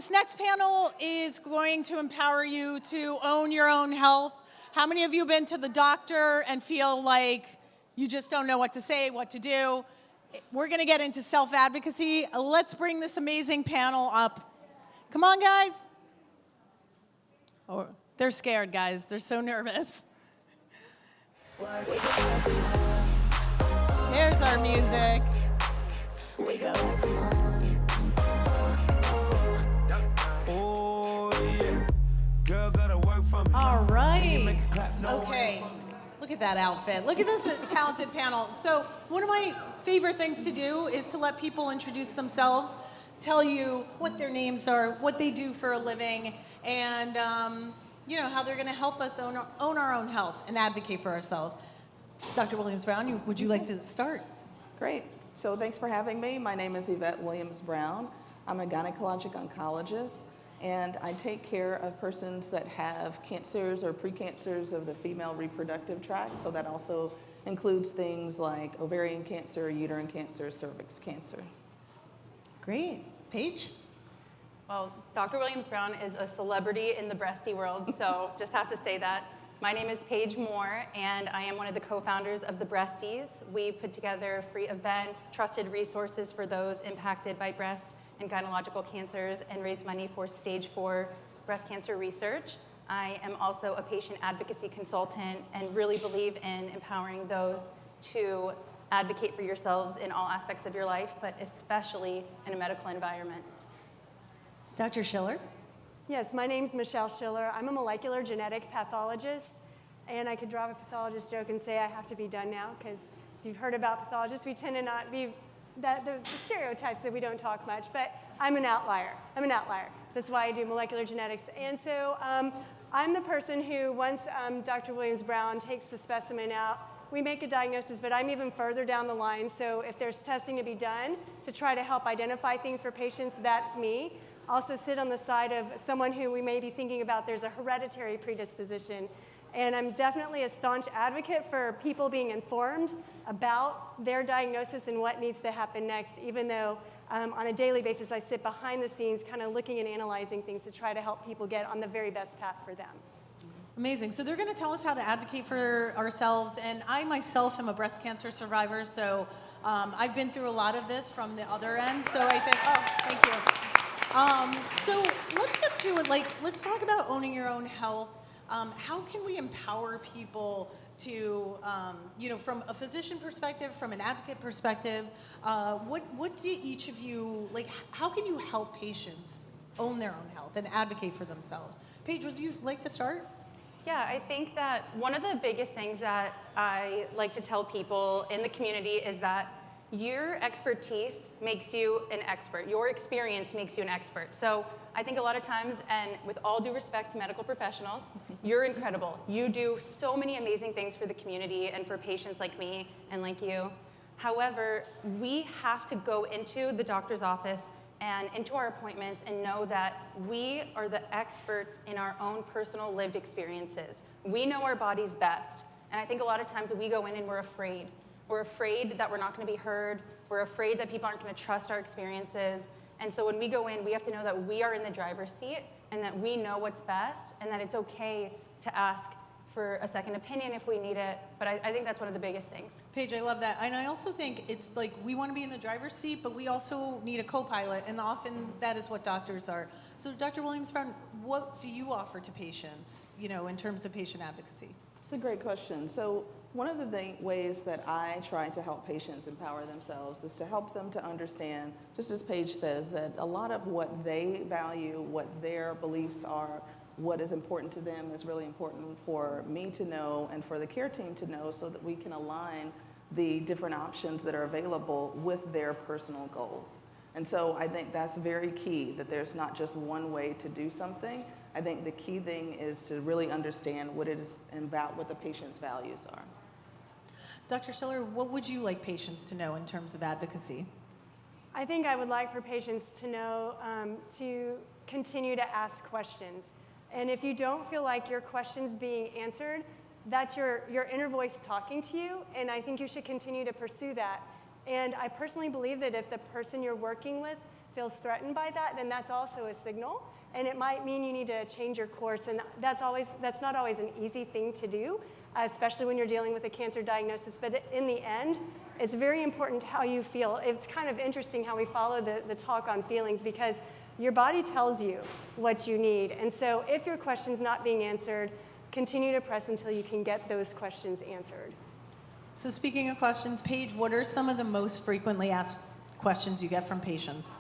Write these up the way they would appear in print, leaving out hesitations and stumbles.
this next panel is going to empower you to own your own health. How many of you have been to the doctor and feel like you just don't know what to say, what to do? We're going to get into self-advocacy. Let's bring this amazing panel up. Come on, guys. Oh, they're scared, guys. They're so nervous. Here's our music. Here we go. All right. Okay. Look at that outfit. Look at this talented panel. So one of my favorite things to do is to let people introduce themselves, tell you what their names are, what they do for a living, and how they're going to help us own our own health and advocate for ourselves. Dr. Williams-Brown, would you like to start? Great. So thanks for having me. My name is Yvette Williams-Brown. I'm a gynecologic oncologist, and I take care of persons that have cancers or precancers of the female reproductive tract. So that also includes things like ovarian cancer, uterine cancer, cervix cancer. Great. Paige? Well, Dr. Williams-Brown is a celebrity in the breasty world, so just have to say that. My name is Paige Moore, and I am one of the co-founders of the Breasties. We put together free events, trusted resources for those impacted by breast and gynecological cancers, and raise money for stage 4 breast cancer research. I am also a patient advocacy consultant and really believe in empowering those to advocate for yourselves in all aspects of your life, but especially in a medical environment. Dr. Schiller? Yes, my name's Michelle Schiller. I'm a molecular genetic pathologist, and I could drop a pathologist joke and say I have to be done now, because if you've heard about pathologists, we tend to not be the stereotypes that we don't talk much, but I'm an outlier. That's why I do molecular genetics. And so I'm the person who, once Dr. Williams-Brown takes the specimen out, we make a diagnosis, but I'm even further down the line. So if there's testing to be done to try to help identify things for patients, that's me. Also sit on the side of someone who we may be thinking about there's a hereditary predisposition. And I'm definitely a staunch advocate for people being informed about their diagnosis and what needs to happen next, even though on a daily basis I sit behind the scenes kind of looking and analyzing things to try to help people get on the very best path for them. Amazing. So they're going to tell us how to advocate for ourselves, and I myself am a breast cancer survivor, so I've been through a lot of this from the other end, so I think, thank you. So let's get to it. Let's talk about owning your own health. How can we empower people to, from a physician perspective, from an advocate perspective, what do each of you, how can you help patients own their own health and advocate for themselves? Paige, would you like to start? Yeah, I think that one of the biggest things that I like to tell people in the community is that your expertise makes you an expert. Your experience makes you an expert. So I think a lot of times, and with all due respect to medical professionals, you're incredible. You do so many amazing things for the community and for patients like me and like you. However, we have to go into the doctor's office and into our appointments and know that we are the experts in our own personal lived experiences. We know our bodies best. And I think a lot of times we go in and we're afraid. We're afraid that we're not going to be heard. We're afraid that people aren't going to trust our experiences. And so when we go in, we have to know that we are in the driver's seat and that we know what's best and that it's okay to ask for a second opinion if we need it. But I think that's one of the biggest things. Paige, I love that. And I also think it's like we want to be in the driver's seat, but we also need a co-pilot, and often that is what doctors are. So Dr. Williams-Brown, what do you offer to patients, in terms of patient advocacy? It's a great question. So one of the ways that I try to help patients empower themselves is to help them to understand, just as Paige says, that a lot of what they value, what their beliefs are, what is important to them is really important for me to know and for the care team to know so that we can align the different options that are available with their personal goals. And so I think that's very key, that there's not just one way to do something. I think the key thing is to really understand what it is about what the patient's values are. Dr. Schiller, what would you like patients to know in terms of advocacy? I think I would like for patients to know to continue to ask questions. And if you don't feel like your question's being answered, that's your inner voice talking to you, and I think you should continue to pursue that. And I personally believe that if the person you're working with feels threatened by that, then that's also a signal. And it might mean you need to change your course, and that's not always an easy thing to do, especially when you're dealing with a cancer diagnosis. But in the end, it's very important how you feel. It's kind of interesting how we follow the talk on feelings, because your body tells you what you need. And so if your question's not being answered, continue to press until you can get those questions answered. So speaking of questions, Paige, what are some of the most frequently asked questions you get from patients?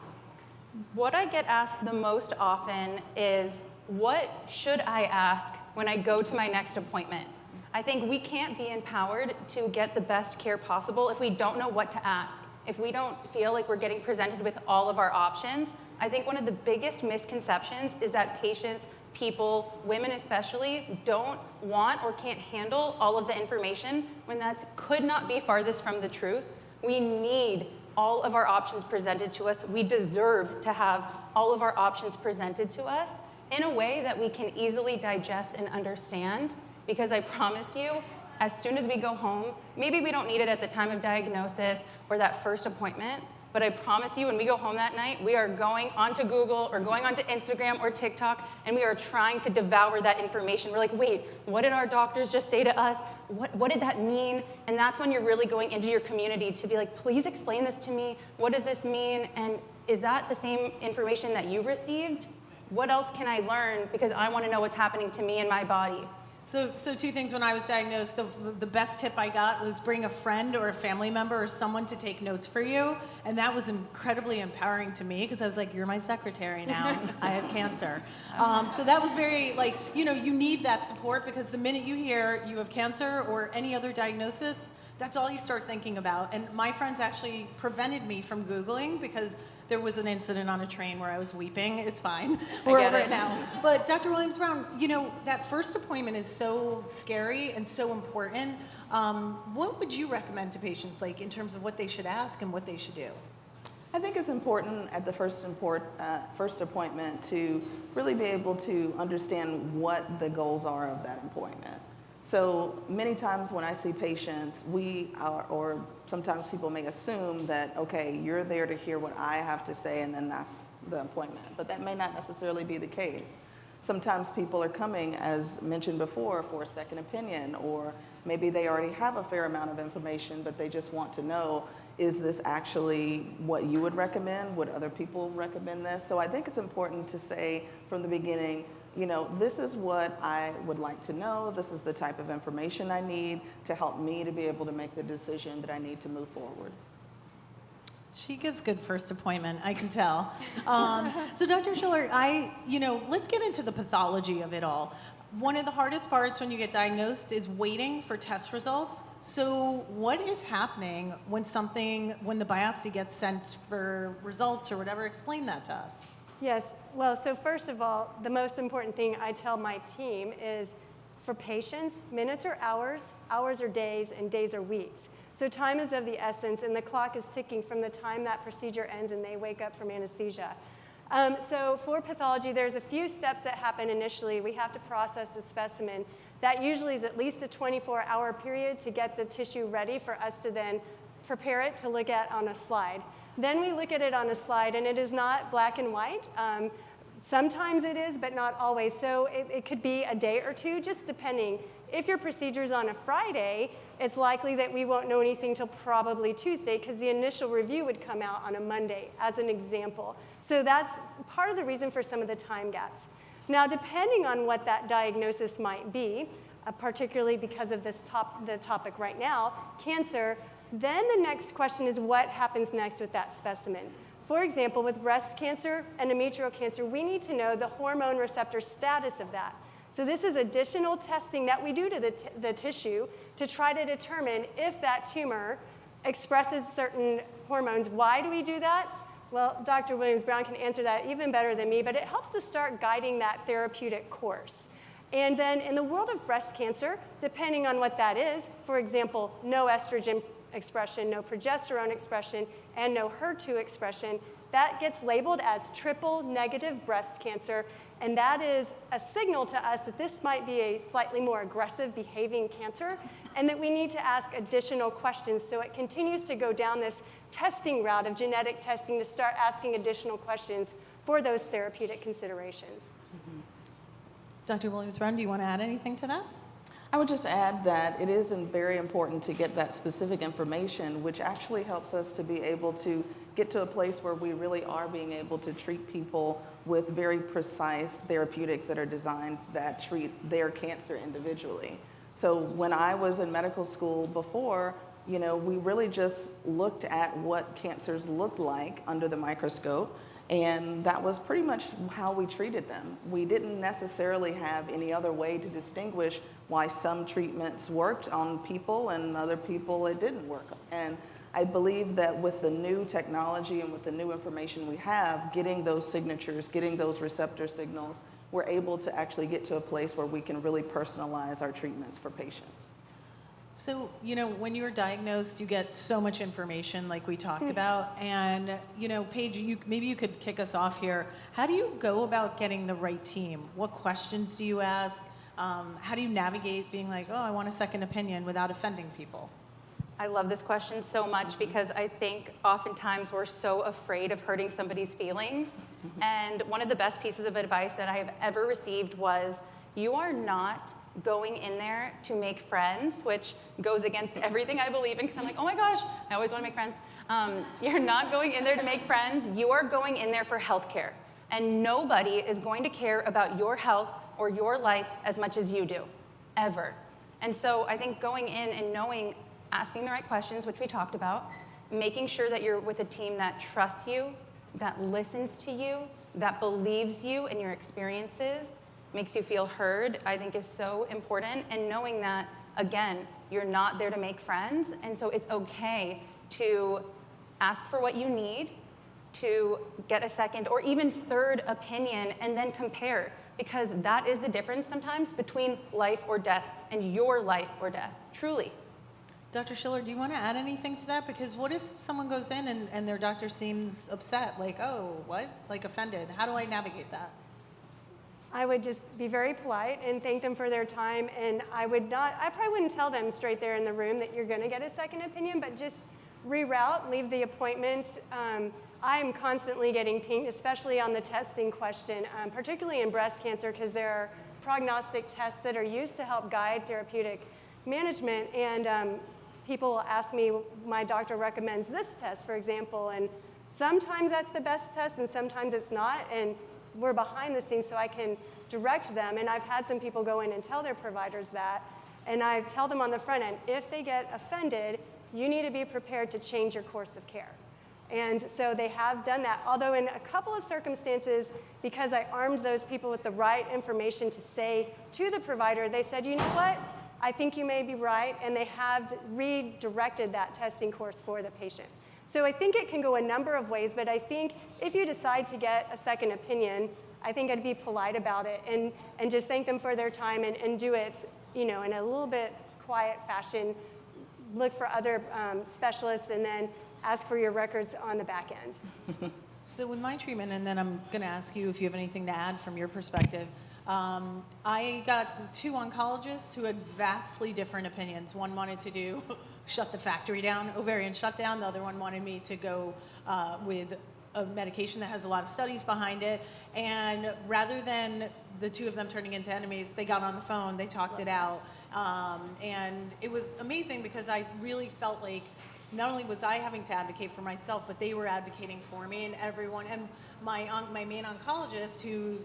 What I get asked the most often is, what should I ask when I go to my next appointment? I think we can't be empowered to get the best care possible if we don't know what to ask. If we don't feel like we're getting presented with all of our options. I think one of the biggest misconceptions is that patients, people, women especially, don't want or can't handle all of the information, when that could not be farthest from the truth. We need all of our options presented to us. We deserve to have all of our options presented to us in a way that we can easily digest and understand, because I promise you, as soon as we go home, maybe we don't need it at the time of diagnosis or that first appointment, but I promise you, when we go home that night, we are going onto Google or going onto Instagram or TikTok, and we are trying to devour that information. We're like, wait, what did our doctors just say to us? What did that mean? And that's when you're really going into your community to be like, please explain this to me. What does this mean? And is that the same information that you received? What else can I learn? Because I want to know what's happening to me in my body. So two things. When I was diagnosed, the best tip I got was bring a friend or a family member or someone to take notes for you. And that was incredibly empowering to me, because I was like, you're my secretary now. I have cancer. So that was very, like, you need that support, because the minute you hear you have cancer or any other diagnosis, that's all you start thinking about. And my friends actually prevented me from Googling, because there was an incident on a train where I was weeping. It's fine. We're over it now. But Dr. Williams-Brown, that first appointment is so scary and so important. What would you recommend to patients, like, in terms of what they should ask and what they should do? I think it's important at the first appointment to really be able to understand what the goals are of that appointment. So many times when I see patients, or sometimes people may assume that, okay, you're there to hear what I have to say, and then that's the appointment. But that may not necessarily be the case. Sometimes people are coming, as mentioned before, for a second opinion, or maybe they already have a fair amount of information, but they just want to know, is this actually what you would recommend? Would other people recommend this? So I think it's important to say from the beginning, this is what I would like to know. This is the type of information I need to help me to be able to make the decision that I need to move forward. She gives good first appointment, I can tell. So Dr. Schiller, let's get into the pathology of it all. One of the hardest parts when you get diagnosed is waiting for test results. So what is happening when the biopsy gets sent for results or whatever? Explain that to us. Yes, well, so first of all, the most important thing I tell my team is, for patients, minutes are hours, hours are days, and days are weeks. So time is of the essence, and the clock is ticking from the time that procedure ends and they wake up from anesthesia. So for pathology, there's a few steps that happen initially. We have to process the specimen. That usually is at least a 24-hour period to get the tissue ready for us to then prepare it to look at on a slide. Then we look at it on a slide, and it is not black and white. Sometimes it is, but not always. So it could be a day or two, just depending. If your procedure is on a Friday, it's likely that we won't know anything till probably Tuesday, because the initial review would come out on a Monday, as an example. So that's part of the reason for some of the time gaps. Now, depending on what that diagnosis might be, particularly because of the topic right now, cancer, then the next question is, what happens next with that specimen? For example, with breast cancer, endometrial cancer, we need to know the hormone receptor status of that. So this is additional testing that we do to the tissue to try to determine if that tumor expresses certain hormones. Why do we do that? Well, Dr. Williams-Brown can answer that even better than me, but it helps to start guiding that therapeutic course. And then in the world of breast cancer, depending on what that is, for example, no estrogen expression, no progesterone expression, and no HER2 expression, that gets labeled as triple negative breast cancer, and that is a signal to us that this might be a slightly more aggressive behaving cancer, and that we need to ask additional questions. So it continues to go down this testing route of genetic testing to start asking additional questions for those therapeutic considerations. Dr. Williams-Brown, do you want to add anything to that? I would just add that it is very important to get that specific information, which actually helps us to be able to get to a place where we really are being able to treat people with very precise therapeutics that are designed that treat their cancer individually. So when I was in medical school before, we really just looked at what cancers looked like under the microscope, and that was pretty much how we treated them. We didn't necessarily have any other way to distinguish why some treatments worked on people and other people it didn't work. And I believe that with the new technology and with the new information we have, getting those signatures, getting those receptor signals, we're able to actually get to a place where we can really personalize our treatments for patients. So, when you're diagnosed, you get so much information like we talked about. And, Paige, maybe you could kick us off here. How do you go about getting the right team? What questions do you ask? How do you navigate being like, oh, I want a second opinion without offending people? I love this question so much because I think oftentimes we're so afraid of hurting somebody's feelings. And one of the best pieces of advice that I have ever received was, you are not going in there to make friends, which goes against everything I believe in, because I'm like, oh my gosh, I always want to make friends. You're not going in there to make friends. You are going in there for healthcare. And nobody is going to care about your health or your life as much as you do, ever. And so I think going in and knowing, asking the right questions, which we talked about, making sure that you're with a team that trusts you, that listens to you, that believes you and your experiences, makes you feel heard, I think is so important. And knowing that, again, you're not there to make friends, and so it's okay to ask for what you need, to get a second or even third opinion, and then compare, because that is the difference sometimes between life or death and your life or death, truly. Dr. Schiller, do you want to add anything to that? Because what if someone goes in and their doctor seems upset, like, oh, what? Like offended. How do I navigate that? I would just be very polite and thank them for their time, and I probably wouldn't tell them straight there in the room that you're going to get a second opinion, but just reroute, leave the appointment. I'm constantly getting pinged, especially on the testing question, particularly in breast cancer, because there are prognostic tests that are used to help guide therapeutic management, and people will ask me, my doctor recommends this test, for example, and sometimes that's the best test and sometimes it's not, and we're behind the scenes so I can direct them. And I've had some people go in and tell their providers that, and I tell them on the front end, if they get offended, you need to be prepared to change your course of care. And so they have done that, although in a couple of circumstances, because I armed those people with the right information to say to the provider, they said, you know what, I think you may be right, and they have redirected that testing course for the patient. So I think it can go a number of ways, but I think if you decide to get a second opinion, I think I'd be polite about it and just thank them for their time and do it, in a little bit quiet fashion. Look for other specialists and then ask for your records on the back end. So with my treatment, and then I'm going to ask you if you have anything to add from your perspective, I got 2 oncologists who had vastly different opinions. One wanted to shut the factory down, ovarian shutdown. The other one wanted me to go with a medication that has a lot of studies behind it. And rather than the 2 of them turning into enemies, they got on the phone, they talked it out. And it was amazing because I really felt like not only was I having to advocate for myself, but they were advocating for me and everyone. And my main oncologist, who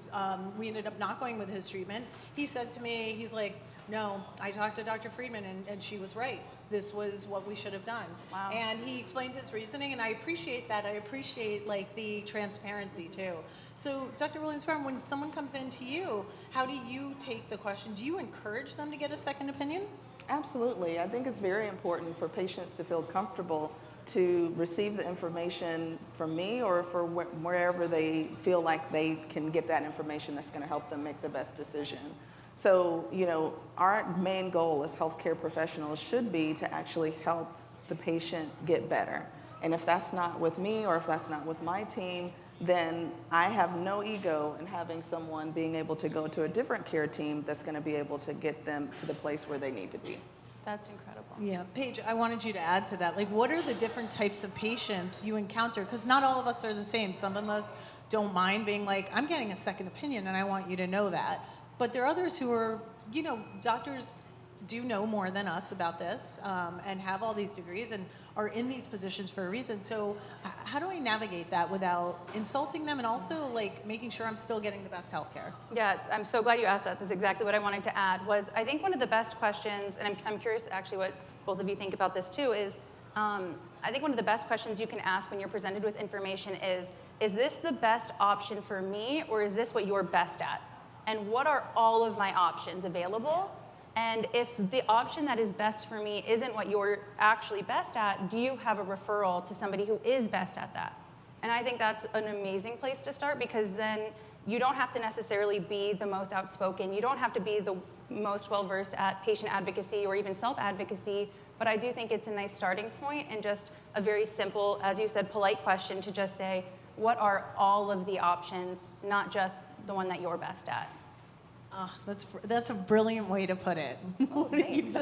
we ended up not going with his treatment, he said to me, he's like, no, I talked to Dr. Friedman and she was right. This was what we should have done. Wow. And he explained his reasoning, and I appreciate that. I appreciate the transparency too. So Dr. Williams-Brown, when someone comes in to you, how do you take the question? Do you encourage them to get a second opinion? Absolutely. I think it's very important for patients to feel comfortable to receive the information from me or for wherever they feel like they can get that information that's going to help them make the best decision. So, our main goal as healthcare professionals should be to actually help the patient get better. And if that's not with me or if that's not with my team, then I have no ego in having someone being able to go to a different care team that's going to be able to get them to the place where they need to be. That's incredible. Yeah, Paige, I wanted you to add to that. Like, what are the different types of patients you encounter? Because not all of us are the same. Some of us don't mind being like, I'm getting a second opinion and I want you to know that. But there are others who are, you know, doctors do know more than us about this and have all these degrees and are in these positions for a reason. So how do I navigate that without insulting them and also like making sure I'm still getting the best healthcare? Yeah, I'm so glad you asked that. That's exactly what I wanted to add was I think one of the best questions, and I'm curious actually what both of you think about this too, is I think one of the best questions you can ask when you're presented with information is this the best option for me or is this what you're best at? And what are all of my options available? And if the option that is best for me isn't what you're actually best at, do you have a referral to somebody who is best at that? And I think that's an amazing place to start because then you don't have to necessarily be the most outspoken. You don't have to be the most well-versed at patient advocacy or even self-advocacy, but I do think it's a nice starting point and just a very simple, as you said, polite question to just say, what are all of the options, not just the one that you're best at? Oh, that's a brilliant way to put it. Oh, thanks.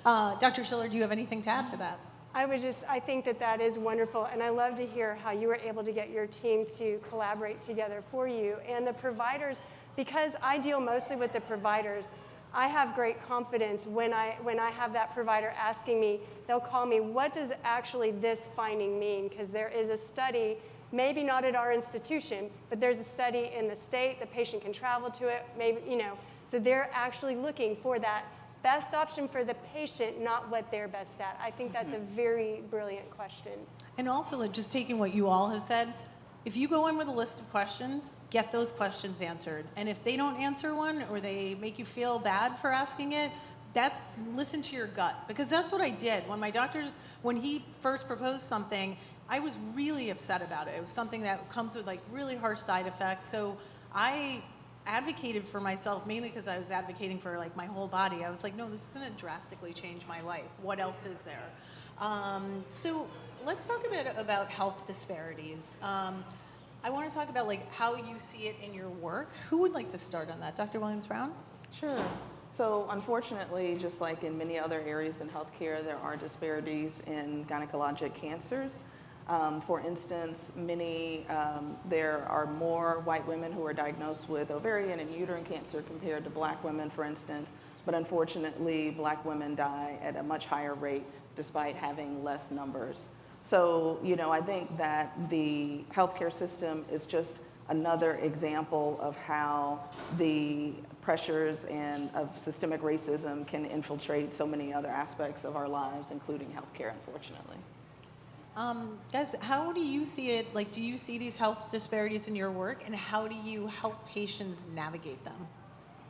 Dr. Schiller, do you have anything to add to that? I think that is wonderful, and I love to hear how you were able to get your team to collaborate together for you. And the providers, because I deal mostly with the providers, I have great confidence when I have that provider asking me, they'll call me, what does actually this finding mean? Because there is a study, maybe not at our institution, but there's a study in the state, the patient can travel to it, maybe, you know, so they're actually looking for that best option for the patient, not what they're best at. I think that's a very brilliant question. And also, like, just taking what you all have said, if you go in with a list of questions, get those questions answered. And if they don't answer one or they make you feel bad for asking it, listen to your gut. Because that's what I did. When he first proposed something, I was really upset about it. It was something that comes with like really harsh side effects. So I advocated for myself mainly because I was advocating for like my whole body. I was like, no, this is going to drastically change my life. What else is there? So let's talk a bit about health disparities. I want to talk about like how you see it in your work. Who would like to start on that? Dr. Williams-Brown? Sure. So unfortunately, just like in many other areas in healthcare, there are disparities in gynecologic cancers. For instance, there are more white women who are diagnosed with ovarian and uterine cancer compared to black women, for instance. But unfortunately, black women die at a much higher rate despite having less numbers. So, you know, I think that the healthcare system is just another example of how the pressures of systemic racism can infiltrate so many other aspects of our lives, including healthcare, unfortunately. Guys, how do you see it? Like, do you see these health disparities in your work, and how do you help patients navigate them?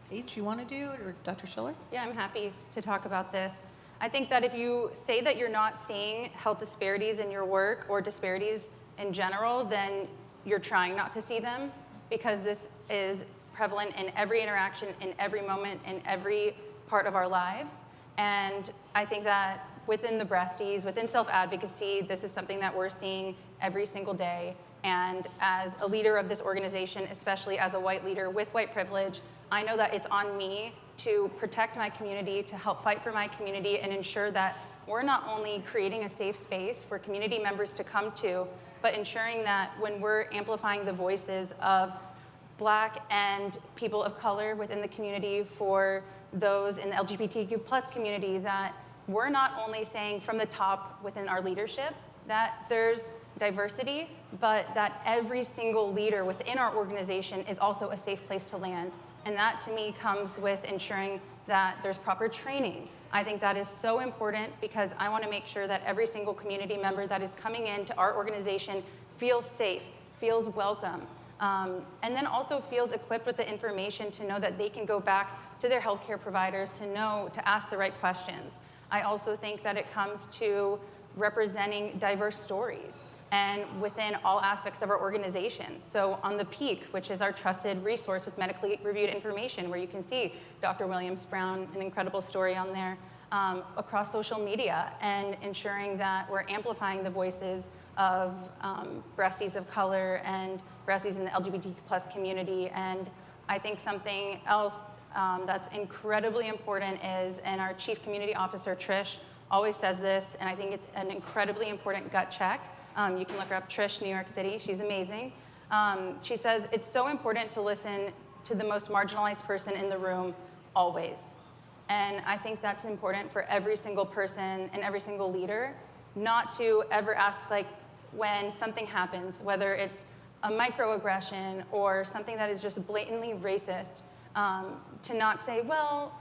Paige, you want to do it, or Dr. Schiller? Yeah, I'm happy to talk about this. I think that if you say that you're not seeing health disparities in your work or disparities in general, then you're trying not to see them because this is prevalent in every interaction, in every moment, in every part of our lives. And I think that within the Breasties, within self-advocacy, this is something that we're seeing every single day. And as a leader of this organization, especially as a white leader with white privilege, I know that it's on me to protect my community, to help fight for my community, and ensure that we're not only creating a safe space for community members to come to, but ensuring that when we're amplifying the voices of Black and people of color within the community, for those in the LGBTQ plus community, that we're not only saying from the top within our leadership that there's diversity, but that every single leader within our organization is also a safe place to land. And that to me comes with ensuring that there's proper training. I think that is so important because I want to make sure that every single community member that is coming into our organization feels safe, feels welcome, and then also feels equipped with the information to know that they can go back to their healthcare providers to know to ask the right questions. I also think that it comes to representing diverse stories and within all aspects of our organization. So on the Peak, which is our trusted resource with medically reviewed information, where you can see Dr. Williams-Brown, an incredible story on there, across social media, and ensuring that we're amplifying the voices of breasties of color and breasties in the LGBTQ plus community. And I think something else that's incredibly important is, and our Chief Community Officer, Trish, always says this, and I think it's an incredibly important gut check. You can look her up, Trish, New York City. She's amazing. She says, it's so important to listen to the most marginalized person in the room always. And I think that's important for every single person and every single leader, not to ever ask, like, when something happens, whether it's a microaggression or something that is just blatantly racist, to not say, well,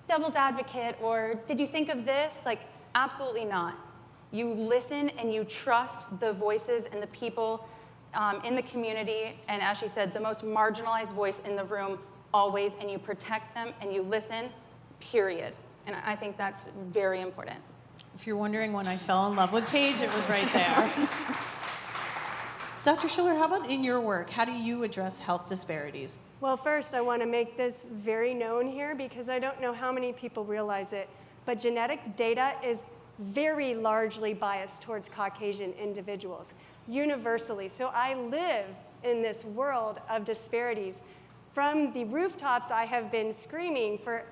devil's advocate, or did you think of this? Like, absolutely not. You listen and you trust the voices and the people in the community, and as she said, the most marginalized voice in the room always, and you protect them and you listen, period. And I think that's very important. If you're wondering when I fell in love with Paige, it was right there. Dr. Schiller, how about in your work? How do you address health disparities? Well, first, I want to make this very known here because I don't know how many people realize it, but genetic data is very largely biased towards Caucasian individuals, universally. So I live in this world of disparities. From the rooftops, I have been screaming for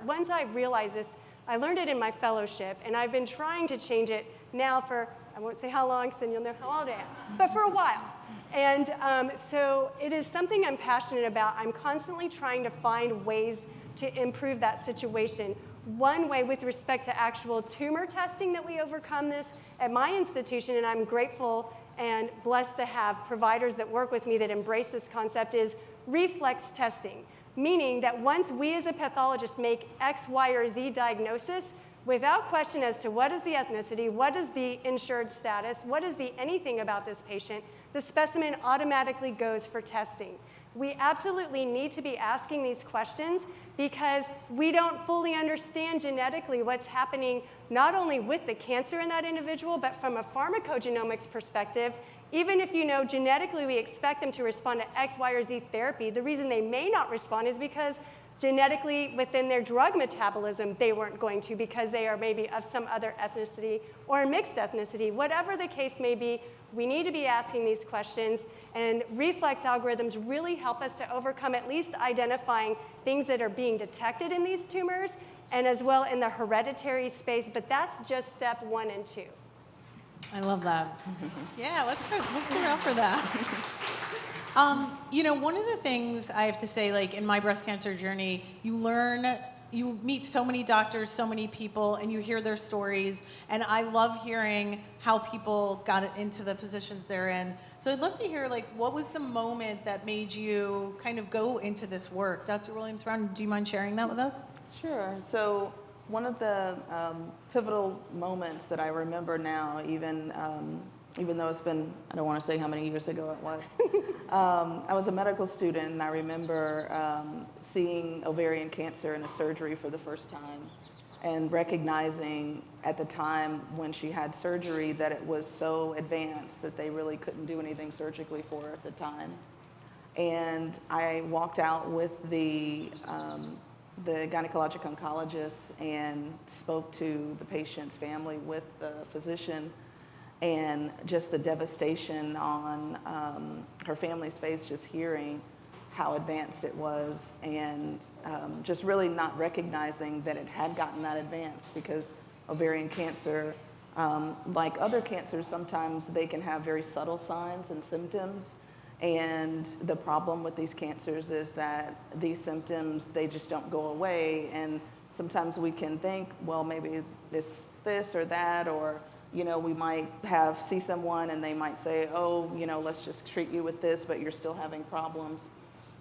once I realized this, I learned it in my fellowship, and I've been trying to change it now for, I won't say how long, because then you'll know how old I am, but for a while. And so it is something I'm passionate about. I'm constantly trying to find ways to improve that situation. One way with respect to actual tumor testing that we overcome this at my institution, and I'm grateful and blessed to have providers that work with me that embrace this concept, is reflex testing, meaning that once we as a pathologist make X, Y, or Z diagnosis, without question as to what is the ethnicity, what is the insured status, what is the anything about this patient, the specimen automatically goes for testing. We absolutely need to be asking these questions because we don't fully understand genetically what's happening not only with the cancer in that individual, but from a pharmacogenomics perspective. Even if you know genetically we expect them to respond to X, Y, or Z therapy, the reason they may not respond is because genetically within their drug metabolism they weren't going to, because they are maybe of some other ethnicity or a mixed ethnicity. Whatever the case may be, we need to be asking these questions, and reflex algorithms really help us to overcome at least identifying things that are being detected in these tumors, and as well in the hereditary space, but that's just step 1 and 2. I love that. Yeah, let's go out for that. You know, one of the things I have to say, like in my breast cancer journey, you meet so many doctors, so many people, and you hear their stories, and I love hearing how people got into the positions they're in. So I'd love to hear, like, what was the moment that made you kind of go into this work? Dr. Williams-Brown, do you mind sharing that with us? Sure. So one of the pivotal moments that I remember now, even though it's been, I don't want to say how many years ago it was, I was a medical student, and I remember seeing ovarian cancer in a surgery for the first time, and recognizing at the time when she had surgery that it was so advanced that they really couldn't do anything surgically for her at the time. And I walked out with the gynecologic oncologist and spoke to the patient's family with the physician, and just the devastation on her family's face, just hearing how advanced it was, and just really not recognizing that it had gotten that advanced, because ovarian cancer, like other cancers, sometimes they can have very subtle signs and symptoms. And the problem with these cancers is that these symptoms, they just don't go away. And sometimes we can think, well, maybe this or that, or, you know, we might see someone and they might say, oh, you know, let's just treat you with this, but you're still having problems.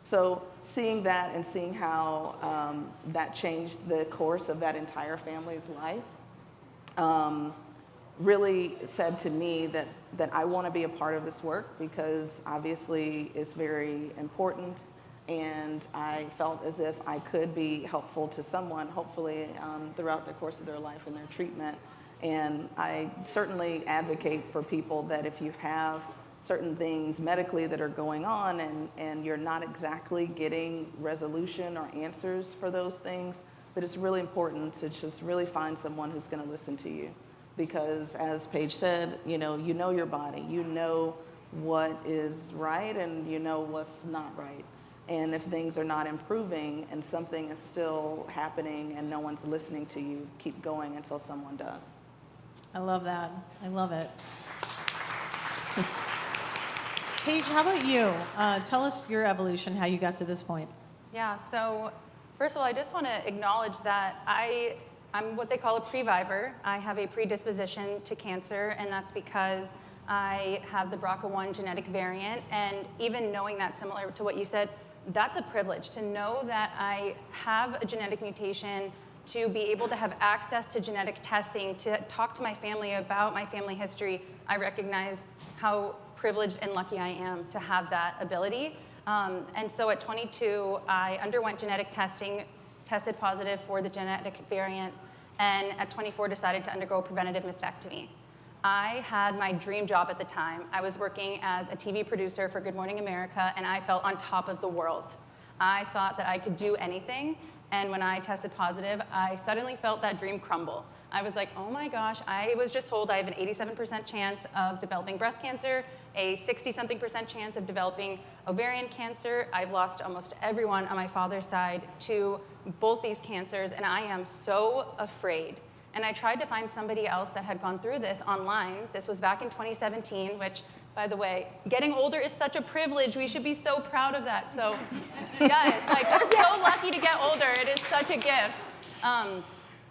So seeing that and seeing how that changed the course of that entire family's life really said to me that I want to be a part of this work, because obviously it's very important, and I felt as if I could be helpful to someone, hopefully throughout the course of their life and their treatment. And I certainly advocate for people that if you have certain things medically that are going on and you're not exactly getting resolution or answers for those things, that it's really important to just really find someone who's going to listen to you. Because as Paige said, you know your body, you know what is right and you know what's not right. And if things are not improving and something is still happening and no one's listening to you, keep going until someone does. I love that. I love it. Paige, how about you? Tell us your evolution, how you got to this point. Yeah, so first of all, I just want to acknowledge that I'm what they call a previvor. I have a predisposition to cancer, and that's because I have the BRCA1 genetic variant. And even knowing that, similar to what you said, that's a privilege to know that I have a genetic mutation, to be able to have access to genetic testing, to talk to my family about my family history. I recognize how privileged and lucky I am to have that ability. And so at 22, I underwent genetic testing, tested positive for the genetic variant, and at 24 decided to undergo preventative mastectomy. I had my dream job at the time. I was working as a TV producer for Good Morning America, and I felt on top of the world. I thought that I could do anything, and when I tested positive, I suddenly felt that dream crumble. I was like, oh my gosh, I was just told I have an 87% chance of developing breast cancer, a 60-something% chance of developing ovarian cancer. I've lost almost everyone on my father's side to both these cancers, and I am so afraid. And I tried to find somebody else that had gone through this online. This was back in 2017, which, by the way, getting older is such a privilege. We should be so proud of that. So, guys, like, we're so lucky to get older. It is such a gift.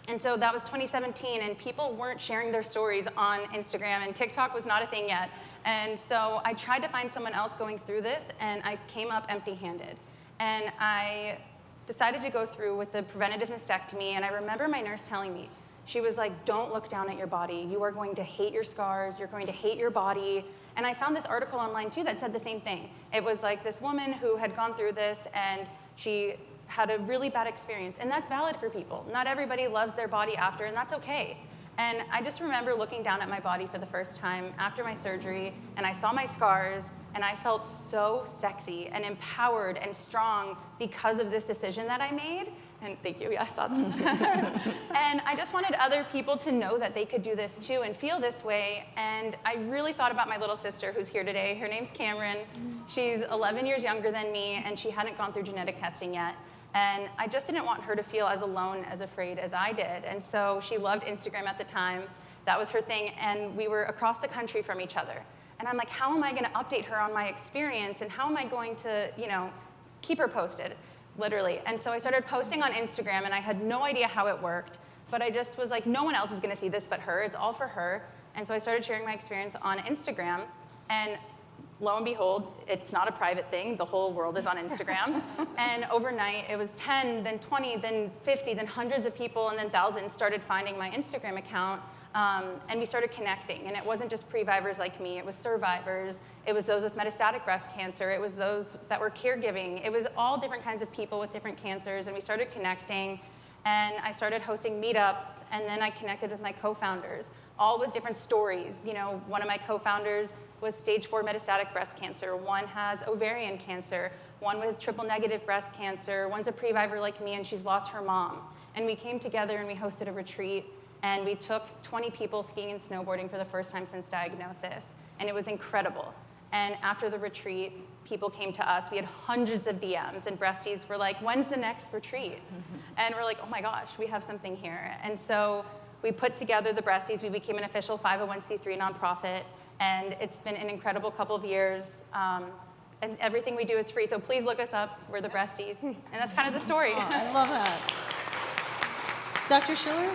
And so that was 2017, and people weren't sharing their stories on Instagram, and TikTok was not a thing yet. And so I tried to find someone else going through this, and I came up empty-handed. And I decided to go through with the preventative mastectomy, and I remember my nurse telling me, she was like, don't look down at your body. You are going to hate your scars. You're going to hate your body. And I found this article online, too, that said the same thing. It was like this woman who had gone through this, and she had a really bad experience. And that's valid for people. Not everybody loves their body after, and that's okay. And I just remember looking down at my body for the first time after my surgery, and I saw my scars, and I felt so sexy and empowered and strong because of this decision that I made. And thank you, yeah, I saw that. And I just wanted other people to know that they could do this too and feel this way. And I really thought about my little sister who's here today. Her name's Cameron. She's 11 years younger than me, and she hadn't gone through genetic testing yet. And I just didn't want her to feel as alone, as afraid as I did. And so she loved Instagram at the time. That was her thing. And we were across the country from each other. And I'm like, how am I going to update her on my experience? And how am I going to, keep her posted? Literally. And so I started posting on Instagram, and I had no idea how it worked, but I just was like, no one else is going to see this but her. It's all for her. And so I started sharing my experience on Instagram, and lo and behold, it's not a private thing. The whole world is on Instagram. And overnight, it was 10, then 20, then 50, then hundreds of people, and then thousands started finding my Instagram account. And we started connecting. And it wasn't just previvors like me. It was survivors. It was those with metastatic breast cancer. It was those that were caregiving. It was all different kinds of people with different cancers. And we started connecting. And I started hosting meetups. And then I connected with my co-founders, all with different stories. One of my co-founders was stage 4 metastatic breast cancer. One has ovarian cancer. One with triple-negative breast cancer. One's a previvor like me, and she's lost her mom. And we came together, and we hosted a retreat. And we took 20 people skiing and snowboarding for the first time since diagnosis. And it was incredible. And after the retreat, people came to us. We had hundreds of DMs, and Breasties were like, when's the next retreat? And we're like, oh my gosh, we have something here. And so we put together the Breasties. We became an official 501c3 nonprofit. And it's been an incredible couple of years. And everything we do is free. So please look us up. We're the Breasties. And that's kind of the story. Oh, I love that. Dr. Schiller,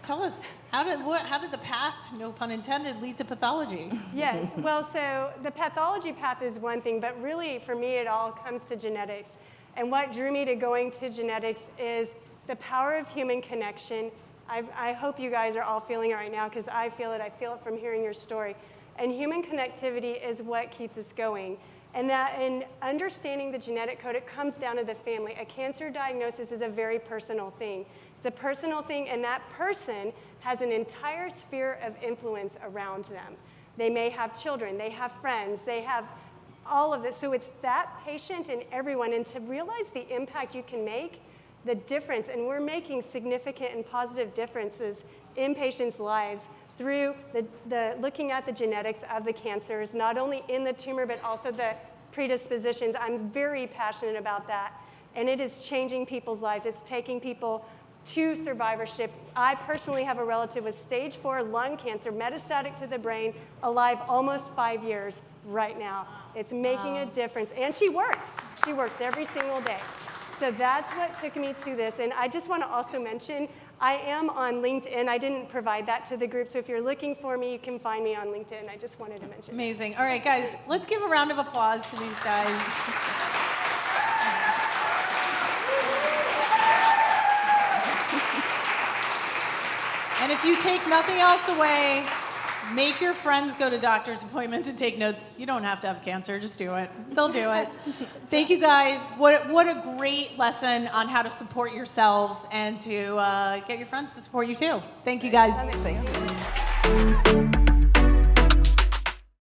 tell us, how did the path, no pun intended, lead to pathology? Yes, well, so the pathology path is one thing, but really for me it all comes to genetics. And what drew me to going to genetics is the power of human connection. I hope you guys are all feeling it right now, because I feel it from hearing your story. And human connectivity is what keeps us going. And that in understanding the genetic code, it comes down to the family. A cancer diagnosis is a very personal thing. It's a personal thing, and that person has an entire sphere of influence around them. They may have children, they have friends, they have all of this. So it's that patient and everyone, and to realize the impact you can make, the difference, and we're making significant and positive differences in patients' lives through the looking at the genetics of the cancers, not only in the tumor, but also the predispositions. I'm very passionate about that. And it is changing people's lives. It's taking people to survivorship. I personally have a relative with stage 4 lung cancer, metastatic to the brain, alive almost 5 years right now. It's making a difference. And she works. She works every single day. So that's what took me to this. And I just want to also mention, I am on LinkedIn. I didn't provide that to the group. So if you're looking for me, you can find me on LinkedIn. I just wanted to mention. Amazing. All right, guys, let's give a round of applause to these guys. And if you take nothing else away, make your friends go to doctor's appointments and take notes. You don't have to have cancer, just do it. They'll do it. Thank you guys. What a great lesson on how to support yourselves and to get your friends to support you too. Thank you guys. Thank you.